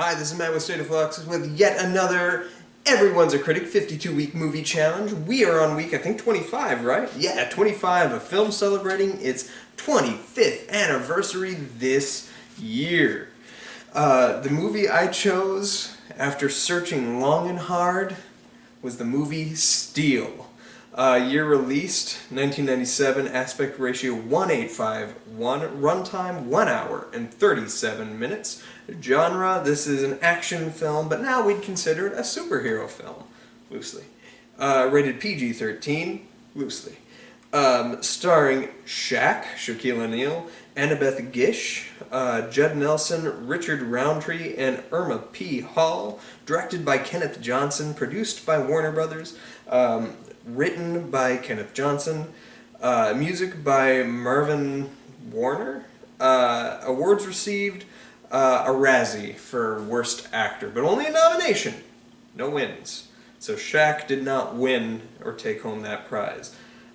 Hi, this is Matt with State of Flux with yet another Everyone's a Critic 52-week movie challenge. We are on week, I think, 25, right? Yeah, 25, a film celebrating its 25th anniversary this year. The movie I chose, after searching long and hard, was the movie Steel. Year released, 1997, aspect ratio 1:8:5:1, runtime 1 hour and 37 minutes. Genre, this is an action film, but now we'd consider it a superhero film, loosely. Rated PG-13, loosely. Starring Shaq, Shaquille O'Neal, Annabeth Gish, Judd Nelson, Richard Roundtree, and Irma P. Hall. Directed by Kenneth Johnson, produced by Warner Brothers. Written by Kenneth Johnson, music by Mervyn Warner, awards received, a Razzie for Worst Actor, but only a nomination, no wins. So Shaq did not win or take home that prize.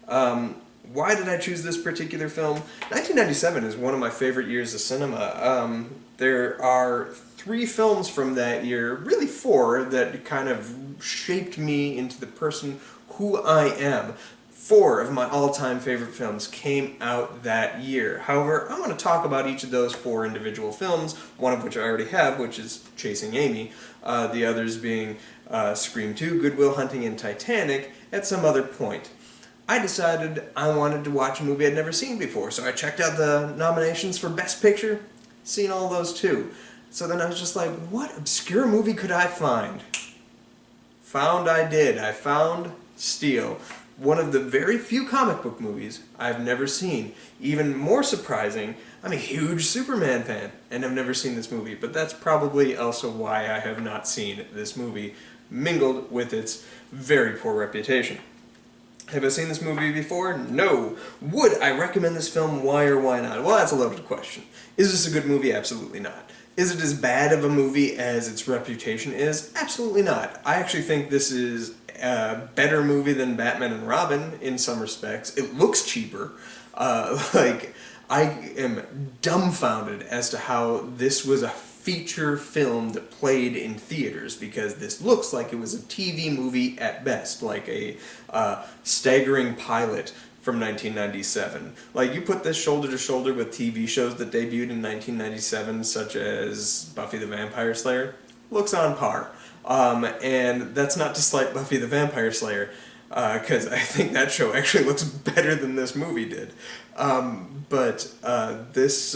Why did I choose this particular film? 1997 is one of my favorite years of cinema. There are 3 films from that year, really 4, that kind of shaped me into the person who I am. 4 of my all-time favorite films came out that year. However, I want to talk about each of those 4 individual films, one of which I already have, which is Chasing Amy, the others being Scream 2, Good Will Hunting, and Titanic, at some other point. I decided I wanted to watch a movie I'd never seen before, so I checked out the nominations for Best Picture, seen all those too. So then I was just like, what obscure movie could I find? I did. I found Steel, one of the very few comic book movies I've never seen. Even more surprising, I'm a huge Superman fan, and I've never seen this movie, but that's probably also why I have not seen this movie, mingled with its very poor reputation. Have I seen this movie before? No. Would I recommend this film? Why or why not? Well, that's a loaded question. Is this a good movie? Absolutely not. Is it as bad of a movie as its reputation is? Absolutely not. I actually think this is a better movie than Batman and Robin in some respects. It looks cheaper. I am dumbfounded as to how this was a feature film that played in theaters, because this looks like it was a TV movie at best, like a staggering pilot from 1997. Like, you put this shoulder to shoulder with TV shows that debuted in 1997, such as Buffy the Vampire Slayer, looks on par. And that's not to slight Buffy the Vampire Slayer, because I think that show actually looks better than this movie did. But this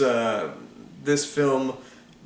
film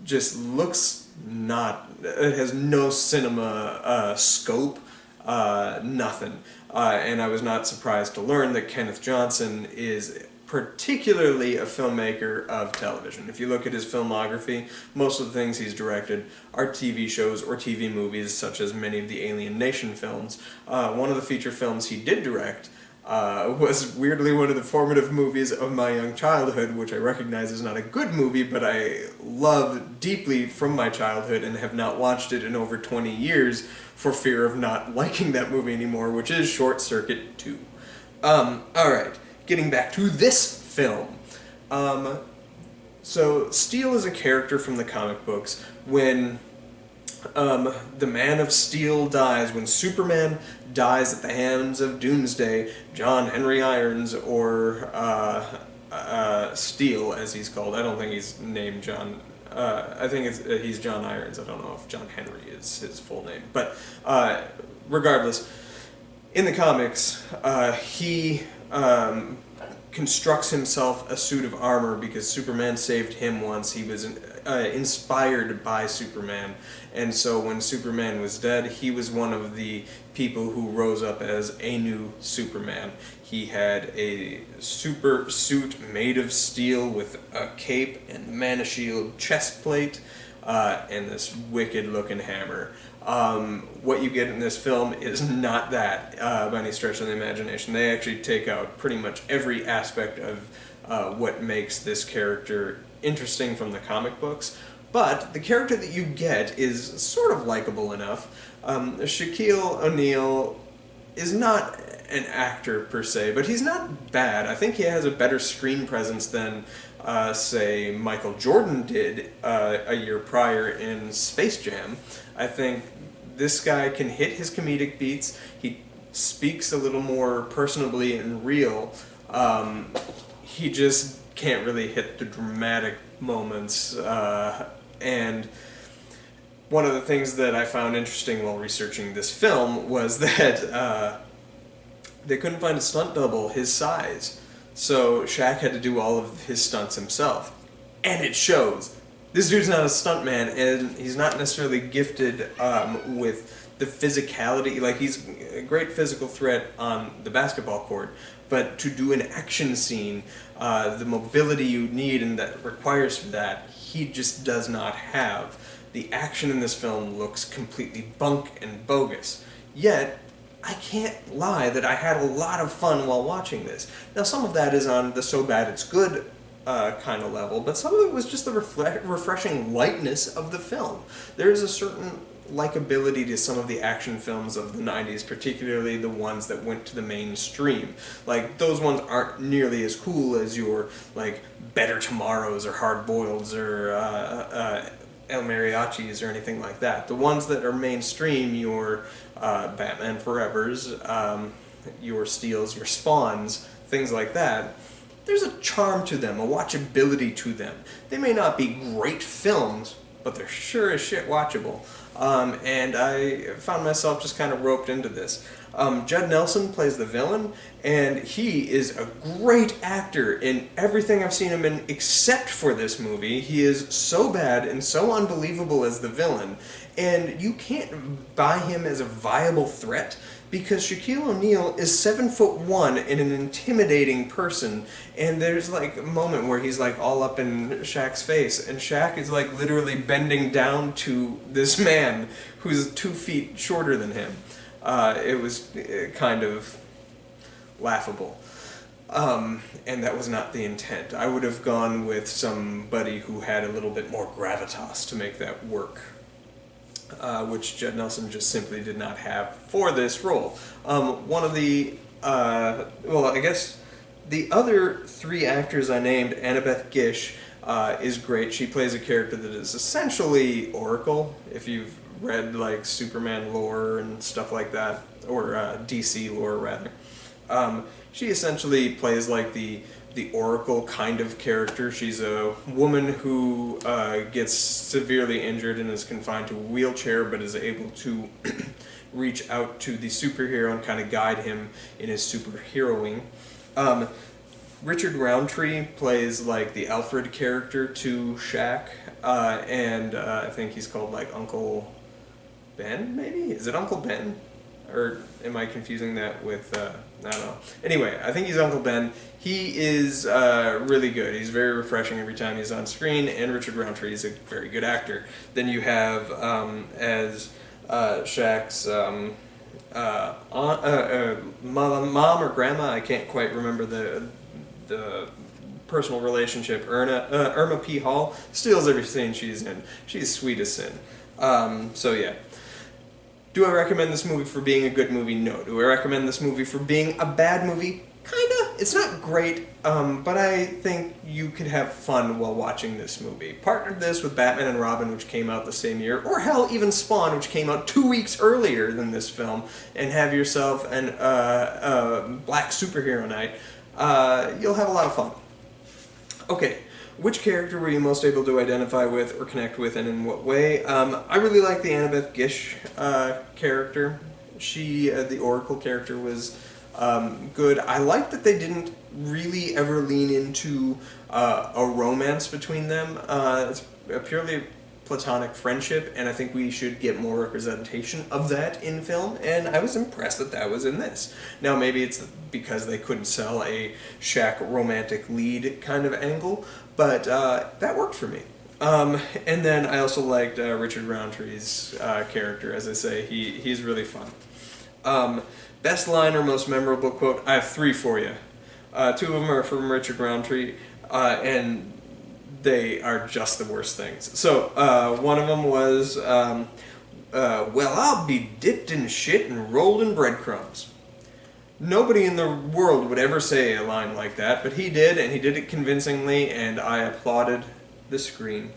just looks not, it has no cinema scope, nothing. And I was not surprised to learn that Kenneth Johnson is particularly a filmmaker of television. If you look at his filmography, most of the things he's directed are TV shows or TV movies, such as many of the Alien Nation films. One of the feature films he did direct was weirdly one of the formative movies of my young childhood, which I recognize is not a good movie, but I love deeply from my childhood and have not watched it in over 20 years for fear of not liking that movie anymore, which is Short Circuit 2. Alright, getting back to this film. So Steel is a character from the comic books. When the Man of Steel dies, when Superman dies at the hands of Doomsday, John Henry Irons, or Steel as he's called. I don't think he's named John. I think he's John Irons. I don't know if John Henry is his full name. But regardless, in the comics, he constructs himself a suit of armor because Superman saved him once. He was inspired by Superman, and so when Superman was dead, he was one of the people who rose up as a new Superman. He had a super suit made of steel with a cape and the Man-of-Shield chest plate, and this wicked-looking hammer. What you get in this film is not that by any stretch of the imagination. They actually take out pretty much every aspect of what makes this character interesting from the comic books, but the character that you get is sort of likable enough. Shaquille O'Neal is not an actor per se, but he's not bad. I think he has a better screen presence than say, Michael Jordan did a year prior in Space Jam. I think this guy can hit his comedic beats. He speaks a little more personably and real. He just can't really hit the dramatic moments. And one of the things that I found interesting while researching this film was that they couldn't find a stunt double his size. So Shaq had to do all of his stunts himself. And it shows. This dude's not a stuntman, and he's not necessarily gifted with the physicality. Like, he's a great physical threat on the basketball court, but to do an action scene, the mobility you need and that requires for that, he just does not have. The action in this film looks completely bunk and bogus. Yet, I can't lie that I had a lot of fun while watching this. Now, some of that is on the so bad it's good kind of level, but some of it was just the refreshing lightness of the film. There is a certain likability to some of the action films of the 90s, particularly the ones that went to the mainstream. Like, those ones aren't nearly as cool as your, like, Better Tomorrows or Hard Boileds or El Mariachis or anything like that. The ones that are mainstream, your Batman Forevers, your Steels, your Spawns, things like that, there's a charm to them, a watchability to them. They may not be great films, but they're sure as shit watchable. And I found myself just kind of roped into this. Judd Nelson plays the villain, and he is a great actor in everything I've seen him in except for this movie. He is so bad and so unbelievable as the villain, and you can't buy him as a viable threat because Shaquille O'Neal is 7'1" and an intimidating person, and there's like a moment where he's like all up in Shaq's face, and Shaq is like literally bending down to this man who's 2 feet shorter than him. It was kind of laughable. And that was not the intent. I would have gone with somebody who had a little bit more gravitas to make that work. Which Judd Nelson just simply did not have for this role. One of the, well, I guess the other 3 actors I named, Annabeth Gish is great. She plays a character that is essentially Oracle, if you've read like Superman lore and stuff like that, or DC lore rather. She essentially plays like the Oracle kind of character. She's a woman who gets severely injured and is confined to a wheelchair, but is able to reach out to the superhero and kind of guide him in his superheroing. Richard Roundtree plays like the Alfred character to Shaq, and I think he's called like Uncle Ben, maybe? Is it Uncle Ben? Or am I confusing that with, I don't know. Anyway, I think he's Uncle Ben. He is really good. He's very refreshing every time he's on screen, and Richard Roundtree is a very good actor. Then you have, as Shaq's mom or grandma, I can't quite remember the personal relationship, Irma P. Hall, steals every scene she's in. She's sweet as sin. So yeah. Do I recommend this movie for being a good movie? No. Do I recommend this movie for being a bad movie? Kinda. It's not great, but I think you could have fun while watching this movie. Partnered this with Batman and Robin, which came out the same year, or hell, even Spawn, which came out 2 weeks earlier than this film, and have yourself an black superhero night. You'll have a lot of fun. Okay. Which character were you most able to identify with or connect with, and in what way? I really like the Annabeth Gish character. She, the Oracle character, was good. I like that they didn't really ever lean into a romance between them. It's a purely platonic friendship, and I think we should get more representation of that in film, and I was impressed that that was in this. Now, maybe it's because they couldn't sell a Shaq romantic lead kind of angle, but that worked for me. And then I also liked Richard Roundtree's character. As I say, he's really fun. Best line or most memorable quote? I have 3 for you. 2 of them are from Richard Roundtree, and they are just the worst things. So, one of them was, well, I'll be dipped in shit and rolled in breadcrumbs. Nobody in the world would ever say a line like that, but he did, and he did it convincingly, and I applauded the screen.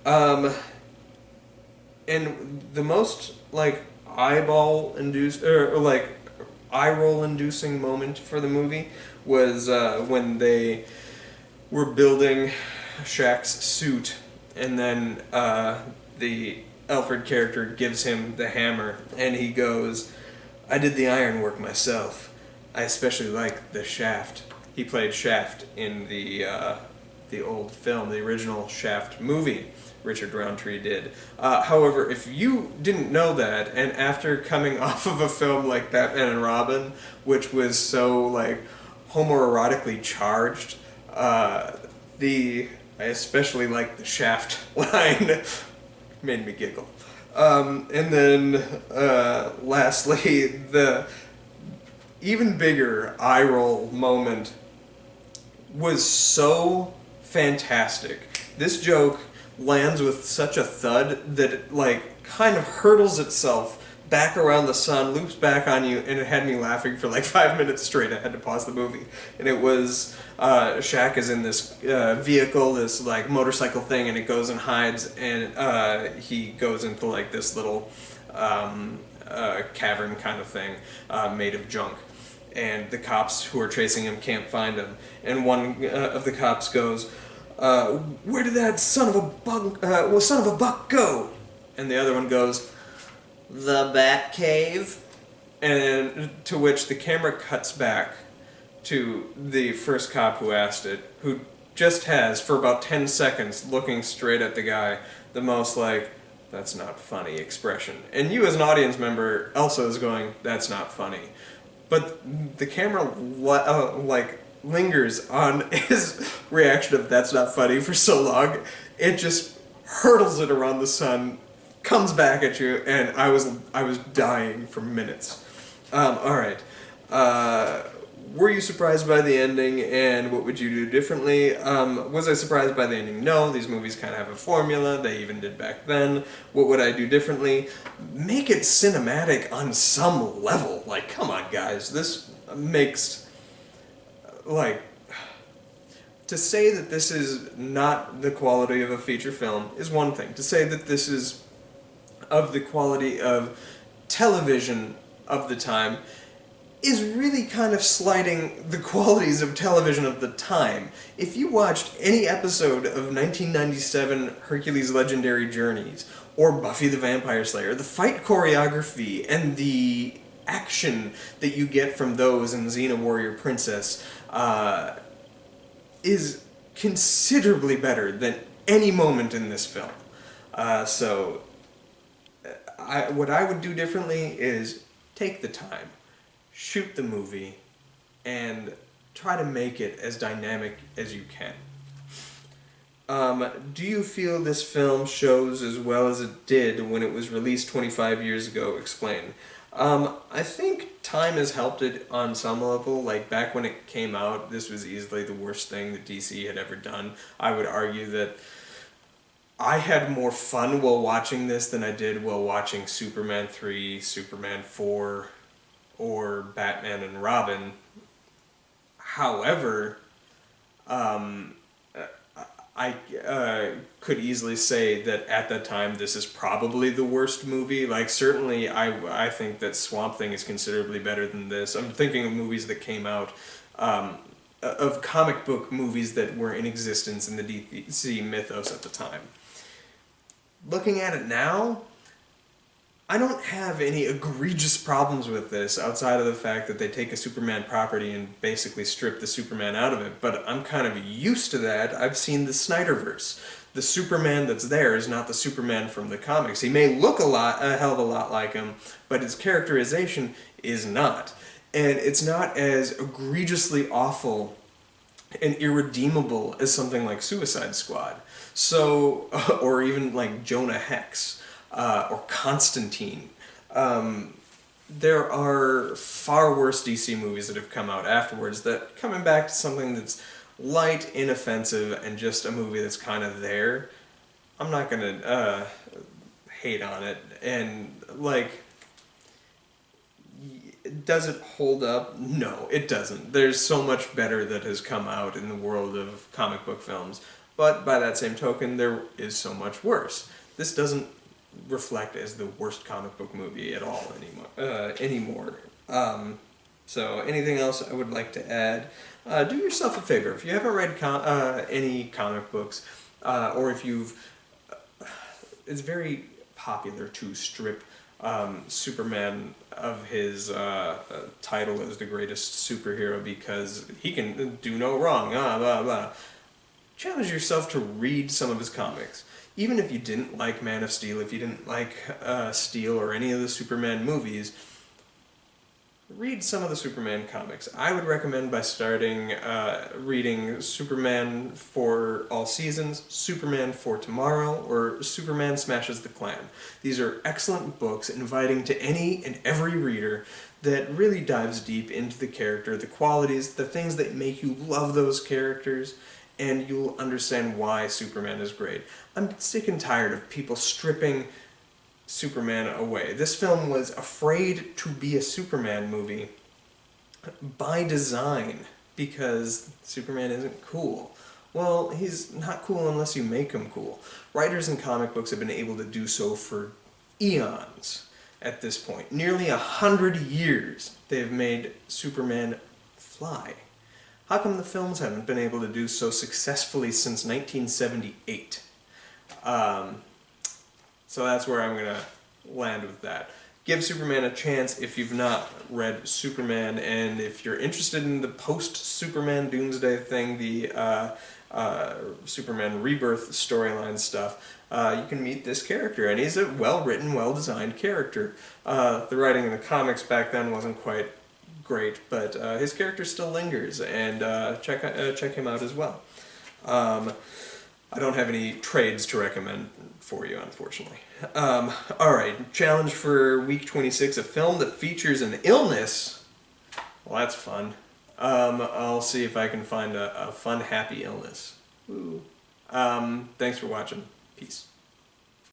Um, and the most, like, eyeball induced, or like, eye roll inducing moment for the movie was when they were building Shaq's suit, and then the Alfred character gives him the hammer, and he goes, "I did the ironwork myself. I especially like the shaft." He played Shaft in the old film, the original Shaft movie. Richard Roundtree did. However, if you didn't know that, and after coming off of a film like Batman and Robin, which was so like homoerotically charged, I especially like the Shaft line. Made me giggle. And then lastly, the even bigger eye roll moment was so fantastic. This joke lands with such a thud that it like kind of hurtles itself back around the sun, loops back on you, and it had me laughing for like 5 minutes straight. I had to pause the movie. And it was Shaq is in this vehicle, this like motorcycle thing, and it goes and hides, and he goes into like this little cavern kind of thing made of junk. And the cops who are chasing him can't find him. And one of the cops goes, "Where did that son of a buck go?" And the other one goes, "The Bat Cave." And to which the camera cuts back to the first cop who asked it, who just has, for about 10 seconds, looking straight at the guy, the most like, "That's not funny" expression. And you as an audience member also is going, "That's not funny." But the camera lingers on his reaction of "that's not funny" for so long, it just hurtles it around the sun, comes back at you, and I was dying for minutes. All right. Were you surprised by the ending, and what would you do differently? Was I surprised by the ending? No, these movies kind of have a formula, they even did back then. What would I do differently? Make it cinematic on some level. Like, come on, guys, this makes, like, to say that this is not the quality of a feature film is one thing. To say that this is of the quality of television of the time is really kind of slighting the qualities of television of the time. If you watched any episode of 1997 Hercules' Legendary Journeys or Buffy the Vampire Slayer, the fight choreography and the action that you get from those in Xena Warrior Princess is considerably better than any moment in this film. What I would do differently is take the time, shoot the movie, and try to make it as dynamic as you can. Do you feel this film shows as well as it did when it was released 25 years ago? Explain. I think time has helped it on some level. Like, back when it came out, this was easily the worst thing that DC had ever done. I would argue that I had more fun while watching this than I did while watching Superman 3, Superman 4, or Batman and Robin. However, I could easily say that at that time this is probably the worst movie. Like, certainly I think that Swamp Thing is considerably better than this. I'm thinking of movies that came out, of comic book movies that were in existence in the DC mythos at the time. Looking at it now, I don't have any egregious problems with this outside of the fact that they take a Superman property and basically strip the Superman out of it, but I'm kind of used to that. I've seen the Snyderverse. The Superman that's there is not the Superman from the comics. He may look a hell of a lot like him, but his characterization is not. And it's not as egregiously awful and irredeemable as something like Suicide Squad. So, or even like Jonah Hex, or Constantine. There are far worse DC movies that have come out afterwards that, coming back to something that's light, inoffensive, and just a movie that's kind of there, I'm not gonna hate on it. And like, Does it hold up? No, it doesn't. There's so much better that has come out in the world of comic book films, but by that same token, there is so much worse. This doesn't reflect as the worst comic book movie at all anymore. So anything else I would like to add? Do yourself a favor. If you haven't read any comic books, or if you've... It's very popular to strip Superman of his title as the greatest superhero because he can do no wrong, blah, blah. Challenge yourself to read some of his comics. Even if you didn't like Man of Steel, if you didn't like Steel or any of the Superman movies, read some of the Superman comics. I would recommend by starting reading Superman for All Seasons, Superman for Tomorrow, or Superman Smashes the Klan. These are excellent books inviting to any and every reader that really dives deep into the character, the qualities, the things that make you love those characters, and you'll understand why Superman is great. I'm sick and tired of people stripping Superman away. This film was afraid to be a Superman movie by design because Superman isn't cool. Well, he's not cool unless you make him cool. Writers in comic books have been able to do so for eons at this point. Nearly 100 years they've made Superman fly. How come the films haven't been able to do so successfully since 1978? So that's where I'm going to land with that. Give Superman a chance if you've not read Superman, and if you're interested in the post-Superman Doomsday thing, the Superman Rebirth storyline stuff, you can meet this character, and he's a well-written, well-designed character. The writing in the comics back then wasn't quite great, but his character still lingers, and check him out as well. I don't have any trades to recommend for you, unfortunately. Alright, challenge for week 26, a film that features an illness. Well, that's fun. I'll see if I can find a fun, happy illness. Woo. Thanks for watching. Peace.